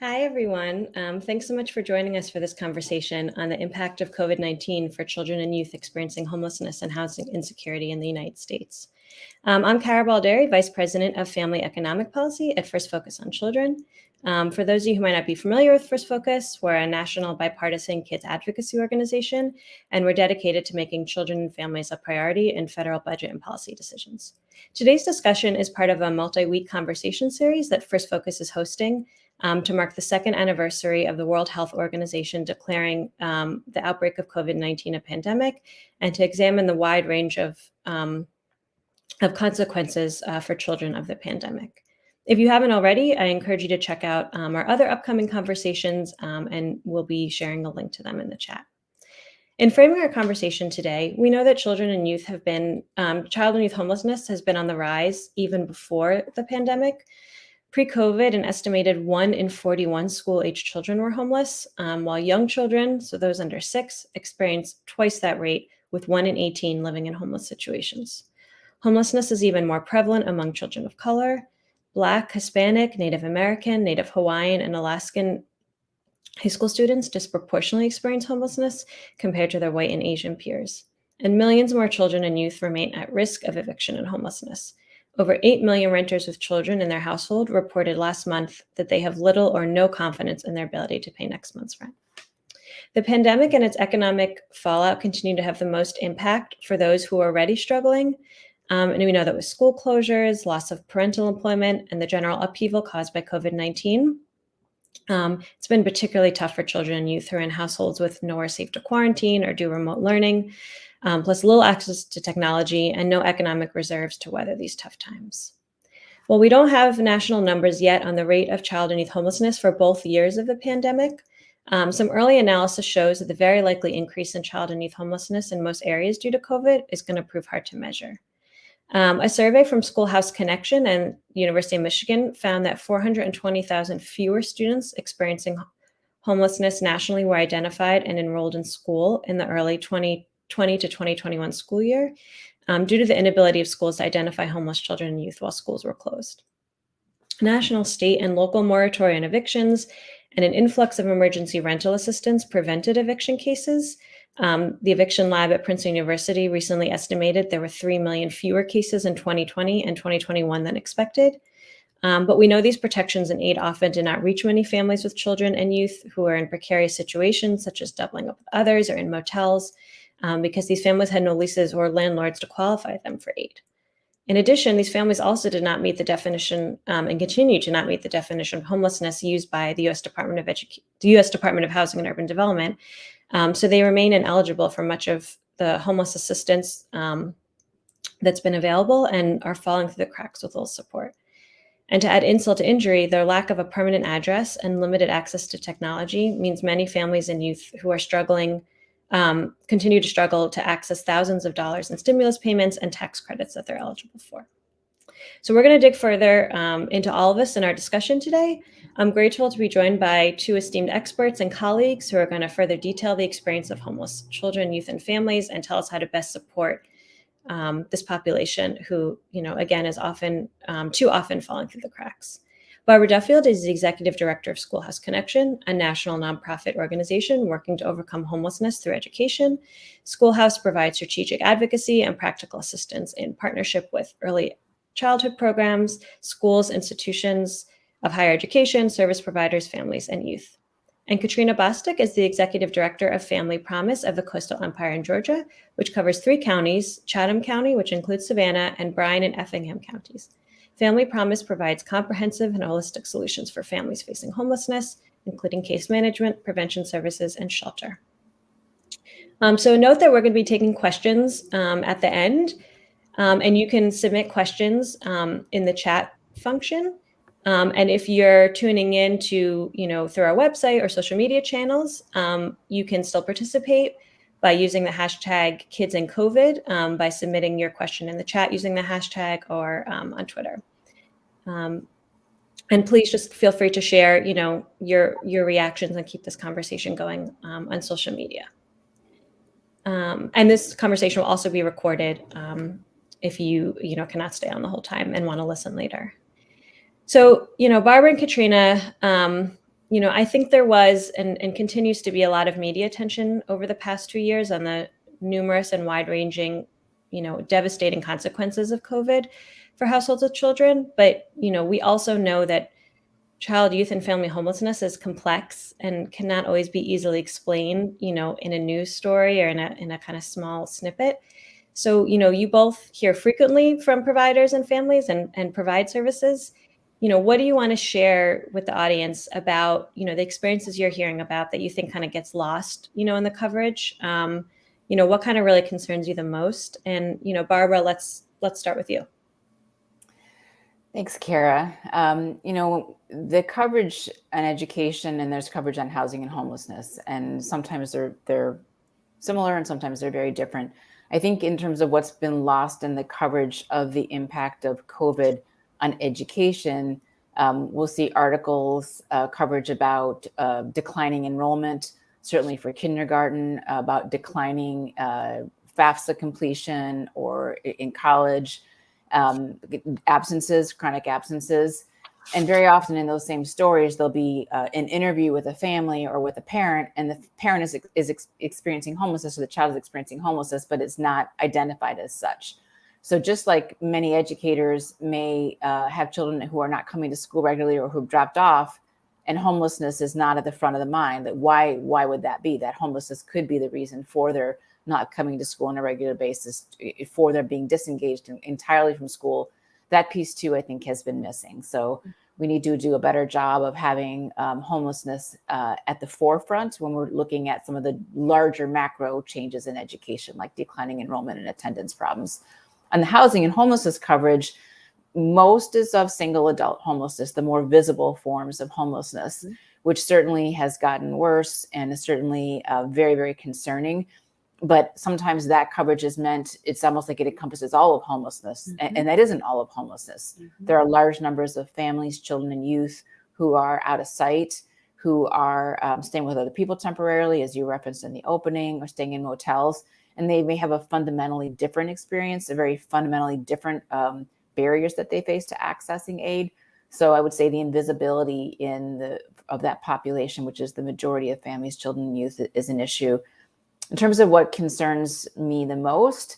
Hi, everyone. Thanks so much for joining us for this conversation on the impact of COVID-19 for children and youth experiencing homelessness and housing insecurity in the United States. I'm Cara Balderi, Vice President of Family Economic Policy at First Focus on Children. For those of you who might not be familiar with First Focus, we're a national bipartisan kids advocacy organization, and we're dedicated to making children and families a priority in federal budget and policy decisions. Today's discussion is part of a multi-week conversation series that First Focus is hosting to mark the second anniversary of the World Health Organization declaring the outbreak of COVID-19 a pandemic, and to examine the wide range of consequences for children of the pandemic. If you haven't already, I encourage you to check out our other upcoming conversations, and we'll be sharing a link to them in the chat. In framing our conversation today, we know that children and youth have been, child and youth homelessness has been on the rise even before the pandemic. Pre-COVID, an estimated 1 in 41 school-age children were homeless, while young children, so those under 6, experienced twice that rate, with 1 in 18 living in homeless situations. Homelessness is even more prevalent among children of color. Black, Hispanic, Native American, Native Hawaiian, and Alaskan high school students disproportionately experience homelessness compared to their white and Asian peers. And millions more children and youth remain at risk of eviction and homelessness. Over 8 million renters with children in their household reported last month that they have little or no confidence in their ability to pay next month's rent. The pandemic and its economic fallout continue to have the most impact for those who are already struggling. And we know that with school closures, loss of parental employment, and the general upheaval caused by COVID-19, it's been particularly tough for children and youth who are in households with nowhere safe to quarantine or do remote learning, plus little access to technology and no economic reserves to weather these tough times. While we don't have national numbers yet on the rate of child and youth homelessness for both years of the pandemic, some early analysis shows that the very likely increase in child and youth homelessness in most areas due to COVID is going to prove hard to measure. A survey from Schoolhouse Connection and University of Michigan found that 420,000 fewer students experiencing homelessness nationally were identified and enrolled in school in the early 2020 to 2021 school year, due to the inability of schools to identify homeless children and youth while schools were closed. National, state, and local moratoria on evictions and an influx of emergency rental assistance prevented eviction cases. The eviction lab at Princeton University recently estimated there were 3 million fewer cases in 2020 and 2021 than expected. But we know these protections and aid often did not reach many families with children and youth who are in precarious situations, such as doubling up with others or in motels, because these families had no leases or landlords to qualify them for aid. In addition, these families also did not meet the definition and continue to not meet the definition of homelessness used by the U.S. Department of Housing and Urban Development. So they remain ineligible for much of the homeless assistance that's been available and are falling through the cracks with little support. And to add insult to injury, their lack of a permanent address and limited access to technology means many families and youth who are struggling continue to struggle to access thousands of dollars in stimulus payments and tax credits that they're eligible for. So we're going to dig further into all of this in our discussion today. I'm grateful to be joined by 2 esteemed experts and colleagues who are going to further detail the experience of homeless children, youth, and families, and tell us how to best support this population who, again, is often, too often falling through the cracks. Barbara Duffield is the Executive Director of Schoolhouse Connection, a national nonprofit organization working to overcome homelessness through education. Schoolhouse provides strategic advocacy and practical assistance in partnership with early childhood programs, schools, institutions of higher education, service providers, families, and youth. And Katrina Bostic is the Executive Director of Family Promise of the Coastal Empire in Georgia, which covers 3 counties, Chatham County, which includes Savannah, and Bryan and Effingham counties. Family Promise provides comprehensive and holistic solutions for families facing homelessness, including case management, prevention services, and shelter. So note that we're going to be taking questions at the end, and you can submit questions in the chat function. And if you're tuning in to, through our website or social media channels, you can still participate by using the hashtag #KidsInCovid, by submitting your question in the chat using the hashtag or on Twitter. And please just feel free to share, your reactions and keep this conversation going on social media. And this conversation will also be recorded if you cannot stay on the whole time and want to listen later. So, Barbara and Katrina, I think there was and continues to be a lot of media attention over the past 2 years on the numerous and wide-ranging, devastating consequences of COVID for households with children. But, we also know that child, youth, and family homelessness is complex and cannot always be easily explained, in a news story or in a kind of small snippet. So, you both hear frequently from providers and families and provide services. What do you want to share with the audience about, the experiences you're hearing about that you think kind of gets lost, in the coverage? What kind of really concerns you the most? And, Barbara, let's start with you. Thanks, Kara. The coverage on education, and there's coverage on housing and homelessness, and sometimes they're similar and sometimes they're very different. I think in terms of what's been lost in the coverage of the impact of COVID on education, we'll see articles, coverage about declining enrollment, certainly for kindergarten, about declining FAFSA completion or in college, absences, chronic absences. And very often in those same stories, there'll be an interview with a family or with a parent, and the parent is experiencing homelessness, or the child is experiencing homelessness, but it's not identified as such. So just like many educators may have children who are not coming to school regularly or who've dropped off, and homelessness is not at the front of the mind, that why would that be? That homelessness could be the reason for their not coming to school on a regular basis, for their being disengaged entirely from school. That piece too, I think, has been missing. So we need to do a better job of having homelessness at the forefront when we're looking at some of the larger macro changes in education, like declining enrollment and attendance problems. On the housing and homelessness coverage, most is of single adult homelessness, the more visible forms of homelessness, which certainly has gotten worse and is certainly very, very concerning. But sometimes that coverage is meant, it's almost like it encompasses all of homelessness. And that isn't all of homelessness. There are large numbers of families, children, and youth who are out of sight, who are staying with other people temporarily, as you referenced in the opening, or staying in motels. And they may have a fundamentally different experience, a very fundamentally different barriers that they face to accessing aid. So I would say the invisibility of that population, which is the majority of families, children, and youth, is an issue. In terms of what concerns me the most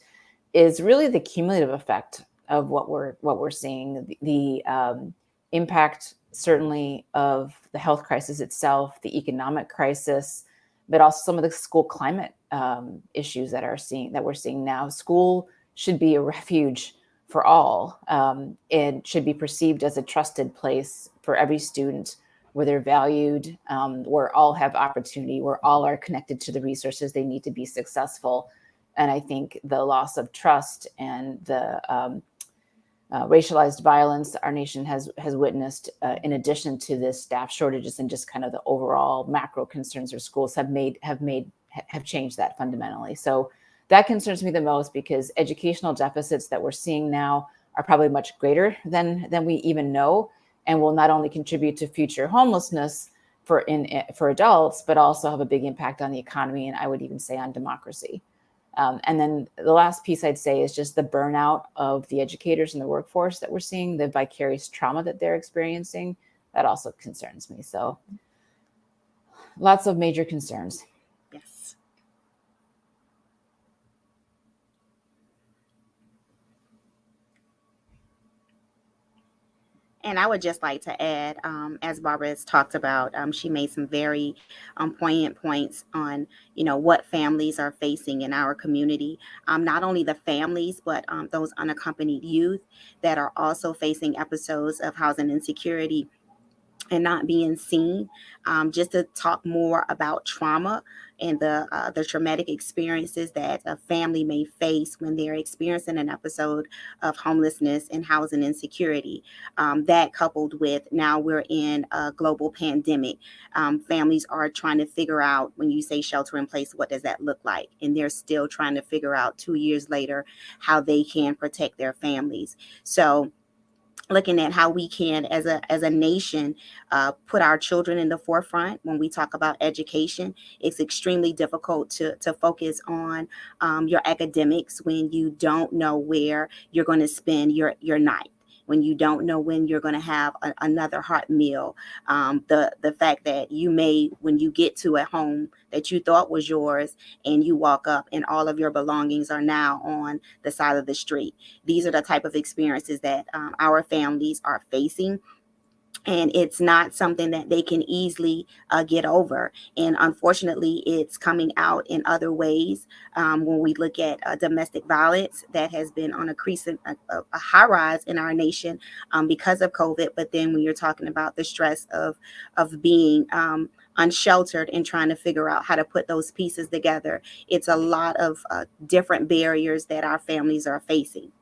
is really the cumulative effect of what we're seeing, the impact certainly of the health crisis itself, the economic crisis, but also some of the school climate issues that we're seeing now. School should be a refuge for all. It should be perceived as a trusted place for every student, where they're valued, where all have opportunity, where all are connected to the resources they need to be successful. And I think the loss of trust and the racialized violence our nation has witnessed, in addition to this staff shortages and just kind of the overall macro concerns our schools have changed that fundamentally. So that concerns me the most, because educational deficits that we're seeing now are probably much greater than we even know, and will not only contribute to future homelessness for adults, but also have a big impact on the economy, and I would even say on democracy. And then the last piece I'd say is just the burnout of the educators and the workforce that we're seeing, the vicarious trauma that they're experiencing. That also concerns me. So lots of major concerns. Yes. And I would just like to add, as Barbara has talked about, she made some very poignant points on, what families are facing in our community. Not only the families, but those unaccompanied youth that are also facing episodes of housing insecurity and not being seen. Just to talk more about trauma and the traumatic experiences that a family may face when they're experiencing an episode of homelessness and housing insecurity. That coupled with, now we're in a global pandemic. Families are trying to figure out, when you say shelter in place, what does that look like? And they're still trying to figure out 2 years later how they can protect their families. So looking at how we can, as a nation, put our children in the forefront when we talk about education. It's extremely difficult to focus on your academics when you don't know where you're going to spend your night, when you don't know when you're going to have another hot meal. The fact that you may, when you get to a home that you thought was yours, and you walk up and all of your belongings are now on the side of the street. These are the type of experiences that our families are facing, and it's not something that they can easily get over. And unfortunately, it's coming out in other ways. When we look at domestic violence, that has been on a crescent, a high rise in our nation because of COVID. But then when you're talking about the stress of being unsheltered and trying to figure out how to put those pieces together, it's a lot of different barriers that our families are facing.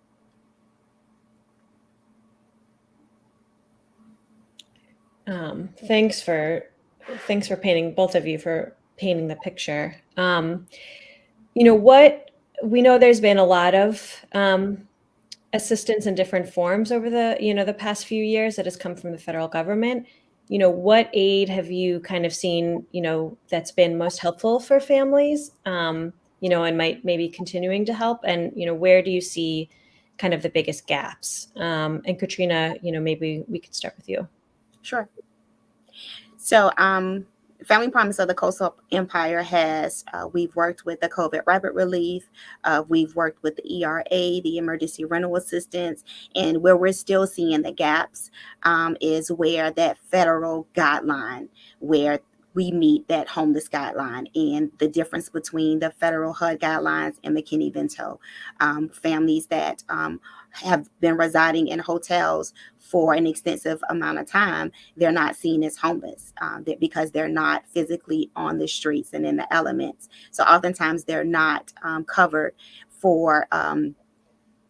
Thanks for painting, both of you, for painting the picture. What we know, there's been a lot of assistance in different forms over the past few years that has come from the federal government. What aid have you kind of seen, that's been most helpful for families, and might maybe continuing to help? And, where do you see kind of the biggest gaps? And Katrina, maybe we could start with you. Sure. So, Family Promise of the Coastal Empire has, we've worked with the COVID Rapid Relief, we've worked with the ERA, the Emergency Rental Assistance, and where we're still seeing the gaps is where that federal guideline, where we meet that homeless guideline, and the difference between the federal HUD guidelines and McKinney-Vento. Families that have been residing in hotels for an extensive amount of time, they're not seen as homeless because they're not physically on the streets and in the elements. So oftentimes they're not covered for,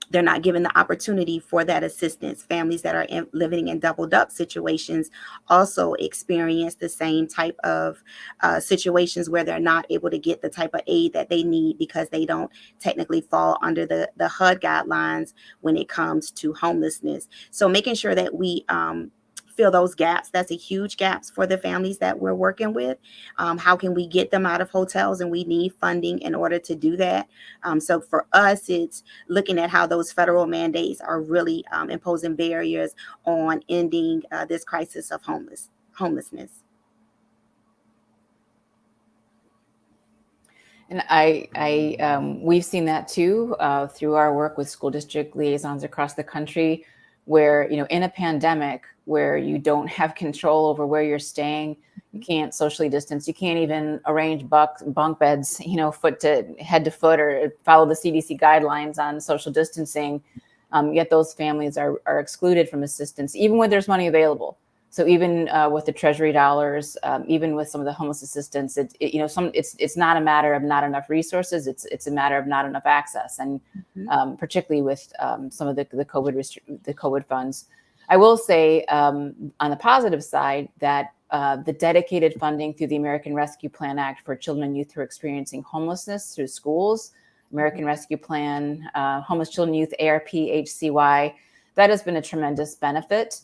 they're not given the opportunity for that assistance. Families that are living in doubled up situations also experience the same type of situations where they're not able to get the type of aid that they need because they don't technically fall under the HUD guidelines when it comes to homelessness. So making sure that we fill those gaps, that's a huge gaps for the families that we're working with. How can we get them out of hotels? And we need funding in order to do that. So for us, it's looking at how those federal mandates are really imposing barriers on ending this crisis of homelessness. And we've seen that too through our work with school district liaisons across the country, where, in a pandemic where you don't have control over where you're staying, you can't socially distance, you can't even arrange bunk beds, foot to head to foot, or follow the CDC guidelines on social distancing. Yet those families are excluded from assistance, even when there's money available. So even with the Treasury dollars, even with some of the homeless assistance, it's not a matter of not enough resources. It's a matter of not enough access, and particularly with some of the COVID funds. I will say on the positive side that the dedicated funding through the American Rescue Plan Act for children and youth who are experiencing homelessness through schools, American Rescue Plan, Homeless Children and Youth, ARP, HCY, that has been a tremendous benefit.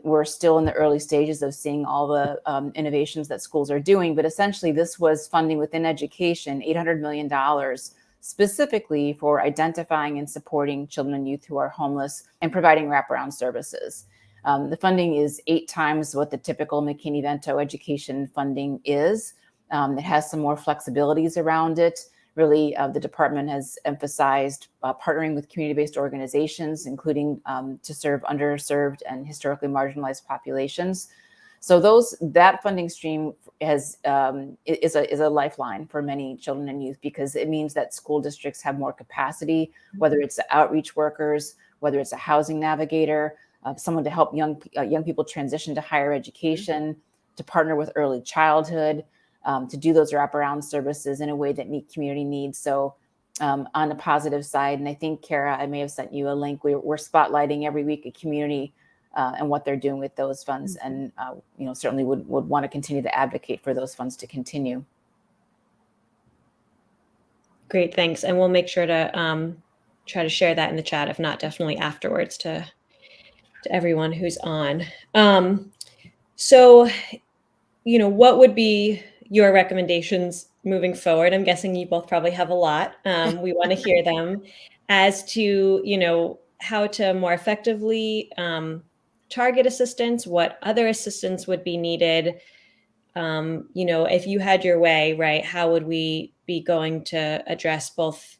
We're still in the early stages of seeing all the innovations that schools are doing, but essentially this was funding within education, $800 million specifically for identifying and supporting children and youth who are homeless and providing wraparound services. The funding is 8 times what the typical McKinney-Vento education funding is. It has some more flexibilities around it. Really, the department has emphasized partnering with community-based organizations, including to serve underserved and historically marginalized populations. So that funding stream is a lifeline for many children and youth, because it means that school districts have more capacity, whether it's the outreach workers, whether it's a housing navigator, someone to help young people transition to higher education, to partner with early childhood, to do those wraparound services in a way that meet community needs. So on the positive side, and I think, Kara, I may have sent you a link, we're spotlighting every week a community and what they're doing with those funds, and certainly would want to continue to advocate for those funds to continue. Great, thanks. And we'll make sure to try to share that in the chat, if not definitely afterwards, to everyone who's on. So, what would be your recommendations moving forward? I'm guessing you both probably have a lot. We want to hear them as to, how to more effectively target assistance, what other assistance would be needed. If you had your way, right, how would we be going to address both,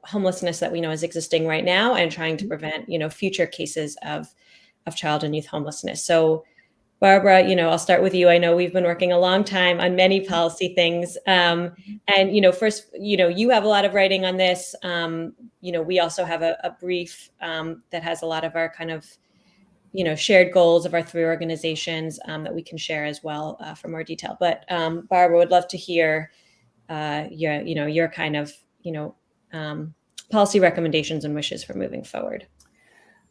homelessness that we know is existing right now and trying to prevent, future cases of child and youth homelessness. So Barbara, I'll start with you. I know we've been working a long time on many policy things. And first, you have a lot of writing on this. We also have a brief that has a lot of our kind of, shared goals of our three organizations that we can share as well for more detail. But Barbara, would love to hear your kind of, policy recommendations and wishes for moving forward.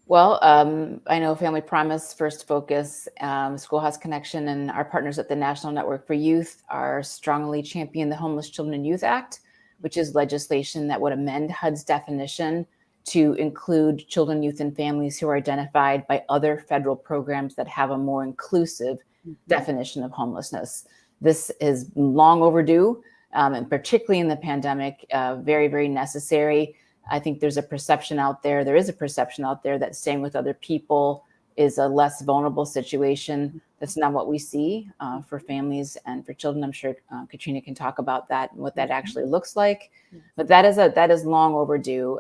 Well, I know Family Promise, First Focus, Schoolhouse Connection, and our partners at the National Network for Youth are strongly champion the Homeless Children and Youth Act, which is legislation that would amend HUD's definition to include children, youth, and families who are identified by other federal programs that have a more inclusive definition of homelessness. This is long overdue, and particularly in the pandemic, very, very necessary. I think there is a perception out there that staying with other people is a less vulnerable situation. That's not what we see for families and for children. I'm sure Katrina can talk about that and what that actually looks like. But that is long overdue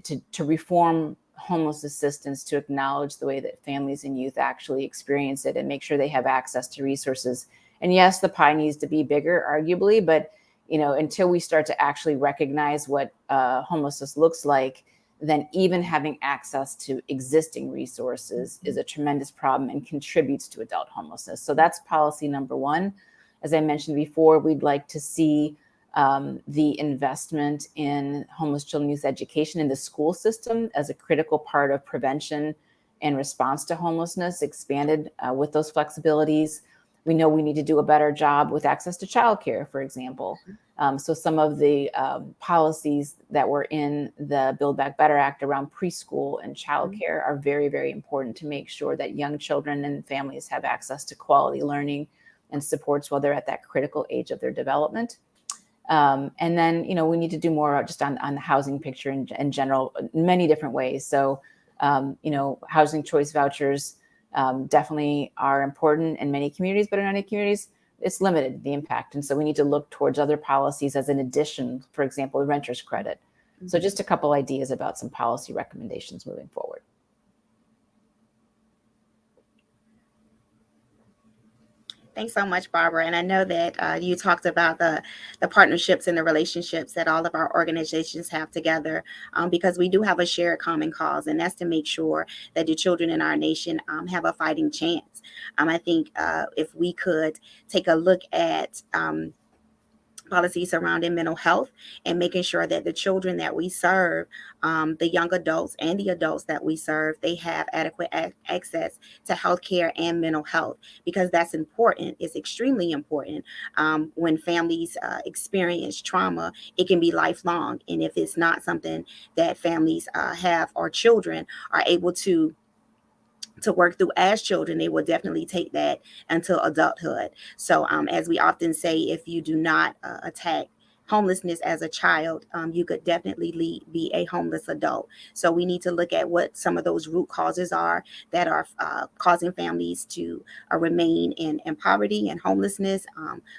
to reform homeless assistance, to acknowledge the way that families and youth actually experience it and make sure they have access to resources. And yes, the pie needs to be bigger, arguably, but until we start to actually recognize what homelessness looks like, then even having access to existing resources is a tremendous problem and contributes to adult homelessness. So that's policy number one. As I mentioned before, we'd like to see the investment in homeless children and youth education in the school system as a critical part of prevention and response to homelessness expanded with those flexibilities. We know we need to do a better job with access to childcare, for example. So some of the policies that were in the Build Back Better Act around preschool and childcare are very, very important to make sure that young children and families have access to quality learning and supports while they're at that critical age of their development. And then, we need to do more just on the housing picture in general, in many different ways. So, housing choice vouchers definitely are important in many communities, but in many communities, it's limited, the impact. And so we need to look towards other policies as an addition, for example, the renter's credit. So just a couple ideas about some policy recommendations moving forward. Thanks so much, Barbara. And I know that you talked about the partnerships and the relationships that all of our organizations have together, because we do have a shared common cause, and that's to make sure that the children in our nation have a fighting chance. I think if we could take a look at policies surrounding mental health and making sure that the children that we serve, the young adults and the adults that we serve, they have adequate access to healthcare and mental health, because that's important. It's extremely important. When families experience trauma, it can be lifelong. And if it's not something that families have or children are able to work through as children, they will definitely take that until adulthood. So as we often say, if you do not attack homelessness as a child, you could definitely be a homeless adult. So we need to look at what some of those root causes are that are causing families to remain in poverty and homelessness.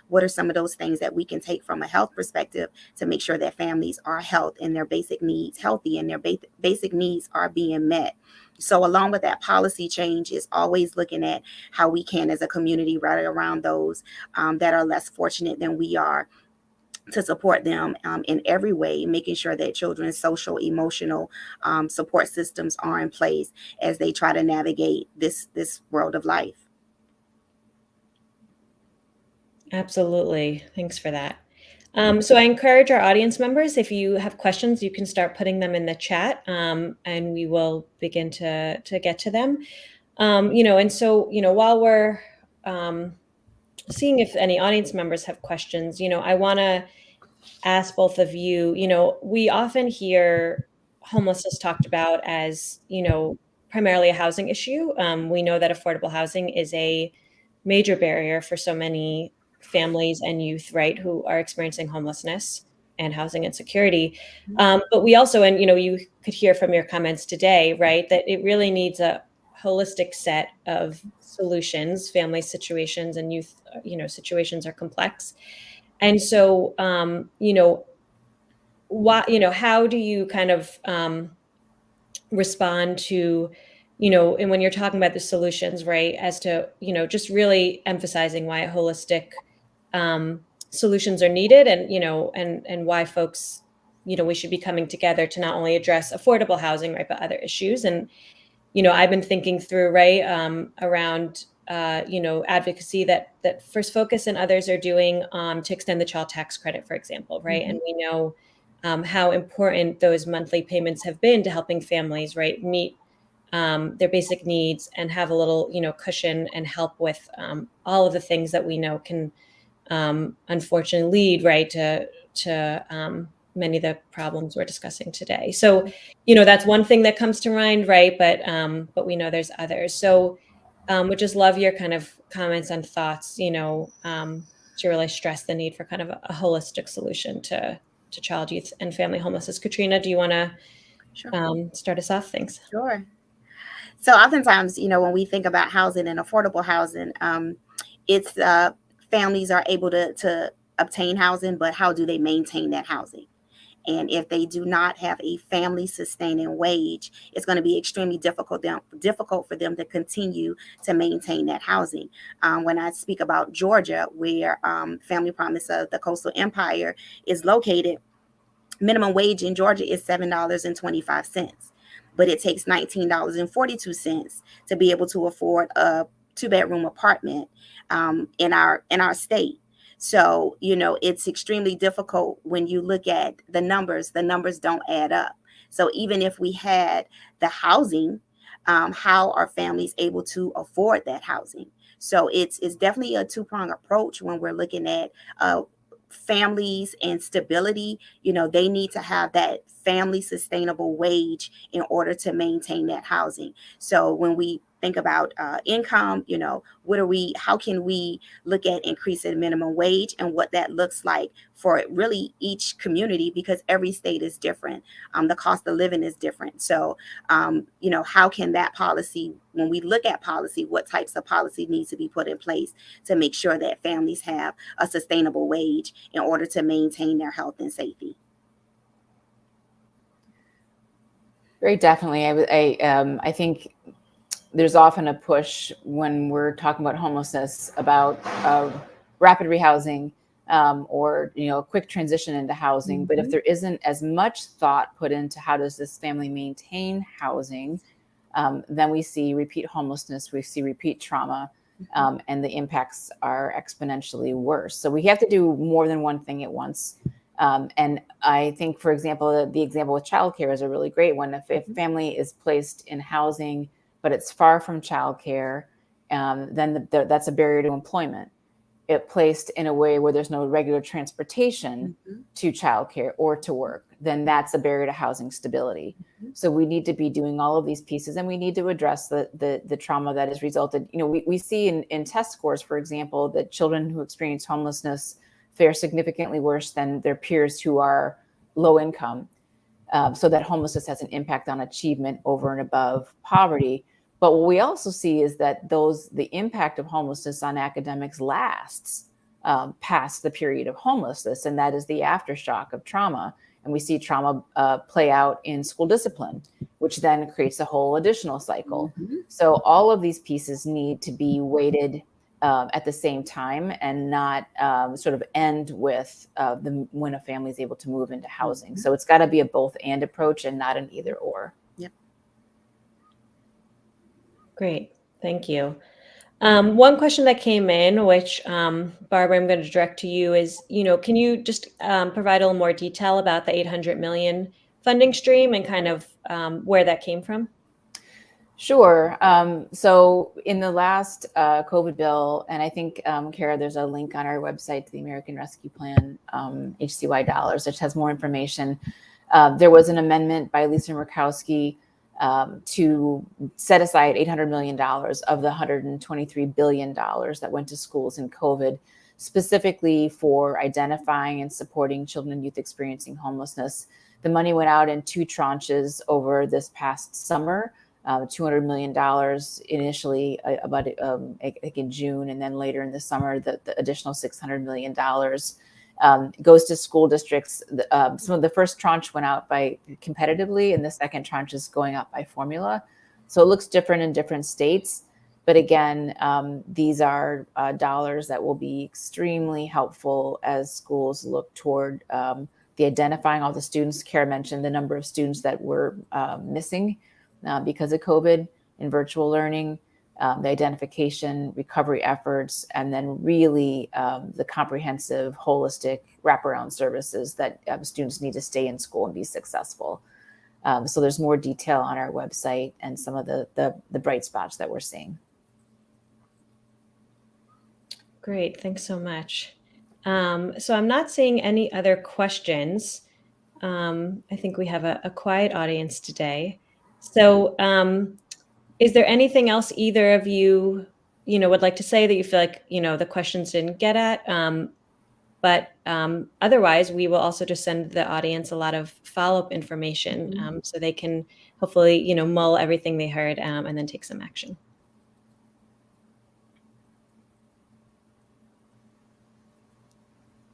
What are some of those things that we can take from a health perspective to make sure that families are healthy and their basic needs are being met? So along with that policy change is always looking at how we can, as a community, rally around those that are less fortunate than we are, to support them in every way, making sure that children's social, emotional support systems are in place as they try to navigate this world of life. Absolutely. Thanks for that. So I encourage our audience members, if you have questions, you can start putting them in the chat, and we will begin to get to them. And so, while we're seeing if any audience members have questions, I want to ask both of you, we often hear homelessness talked about as, primarily a housing issue. We know that affordable housing is a major barrier for so many families and youth, right, who are experiencing homelessness. and housing insecurity. But we also, and you could hear from your comments today, right, that it really needs a holistic set of solutions. Family situations and youth, situations are complex. And so, how do you kind of respond to, and when you're talking about the solutions, right, as to, just really emphasizing why holistic um, solutions are needed, and, and why folks, we should be coming together to not only address affordable housing, right, but other issues. And, I've been thinking through, right, around, advocacy that First Focus and others are doing to extend the child tax credit, for example, right? And we know how important those monthly payments have been to helping families, right, meet their basic needs and have a little, cushion and help with all of the things that we know can unfortunately lead, right, to many of the problems we're discussing today. So, that's one thing that comes to mind, right? But we know there's others. So, would just love your kind of comments and thoughts, to really stress the need for kind of a holistic solution to child, youth, and family homelessness. Katrina, do you want to Sure. start us off? Thanks. Sure. So oftentimes, when we think about housing and affordable housing, it's families are able to obtain housing, but how do they maintain that housing? And if they do not have a family sustaining wage, it's going to be extremely difficult for them to continue to maintain that housing. When I speak about Georgia, where Family Promise of the Coastal Empire is located, minimum wage in Georgia is $7.25, but it takes $19.42 to be able to afford a 2-bedroom apartment in our state. So, it's extremely difficult when you look at the numbers don't add up. So even if we had the housing, how are families able to afford that housing? So it's definitely a two-pronged approach when we're looking at families and stability. They need to have that family sustainable wage in order to maintain that housing. So when we think about income, how can we look at increasing minimum wage and what that looks like for really each community, because every state is different. The cost of living is different. So, how can that policy, when we look at policy, what types of policy needs to be put in place to make sure that families have a sustainable wage in order to maintain their health and safety? Very definitely. I think there's often a push when we're talking about homelessness about rapid rehousing or a quick transition into housing. But if there isn't as much thought put into how does this family maintain housing, then we see repeat homelessness, we see repeat trauma, and the impacts are exponentially worse. So we have to do more than one thing at once. And I think, for example, the example with childcare is a really great one. If a family is placed in housing, but it's far from childcare, then that's a barrier to employment. It placed in a way where there's no regular transportation to childcare or to work, then that's a barrier to housing stability. So we need to be doing all of these pieces, and we need to address the trauma that has resulted. We see in test scores, for example, that children who experience homelessness fare significantly worse than their peers who are low income. So that homelessness has an impact on achievement over and above poverty. But what we also see is that the impact of homelessness on academics lasts past the period of homelessness, and that is the aftershock of trauma. And we see trauma play out in school discipline, which then creates a whole additional cycle. So all of these pieces need to be weighted at the same time, and not sort of end with when a family is able to move into housing. So it's got to be a both and approach and not an either or. Yep. Great. Thank you. One question that came in, which Barbara, I'm going to direct to you, is, can you just provide a little more detail about the 800 million funding stream and kind of where that came from? Sure. So in the last COVID bill, and I think, Kara, there's a link on our website to the American Rescue Plan, HCY dollars, which has more information. There was an amendment by Lisa Murkowski to set aside $800 million of the $123 billion that went to schools in COVID specifically for identifying and supporting children and youth experiencing homelessness. The money went out in 2 tranches over this past summer. $200 million initially, about like in June, and then later in the summer, the additional $600 million goes to school districts. Some of the first tranche went out by competitively, and the second tranche is going out by formula. So it looks different in different states. But again, these are dollars that will be extremely helpful as schools look toward the identifying all the students. Kara mentioned the number of students that were missing because of COVID and virtual learning, the identification, recovery efforts, and then really the comprehensive, holistic wraparound services that students need to stay in school and be successful. So there's more detail on our website and some of the bright spots that we're seeing. Great, thanks so much. So I'm not seeing any other questions. I think we have a quiet audience today. So is there anything else either of you, would like to say that you feel like, the questions didn't get at? But otherwise, we will also just send the audience a lot of follow-up information so they can hopefully, mull everything they heard and then take some action.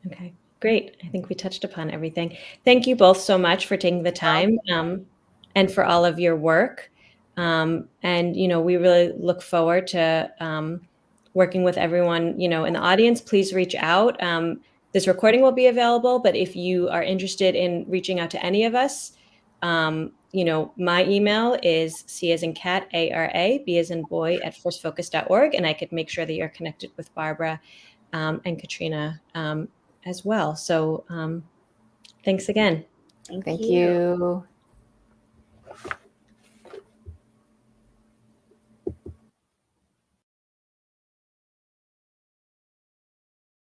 Okay, great. I think we touched upon everything. Thank you both so much for taking the time and for all of your work. And, we really look forward to working with everyone, in the audience. Please reach out. This recording will be available, but if you are interested in reaching out to any of us, my email is C as in cat, ARA, B as in boy @firstfocus.org. And I could make sure that you're connected with Barbara and Katrina as well. So thanks again. Thank you.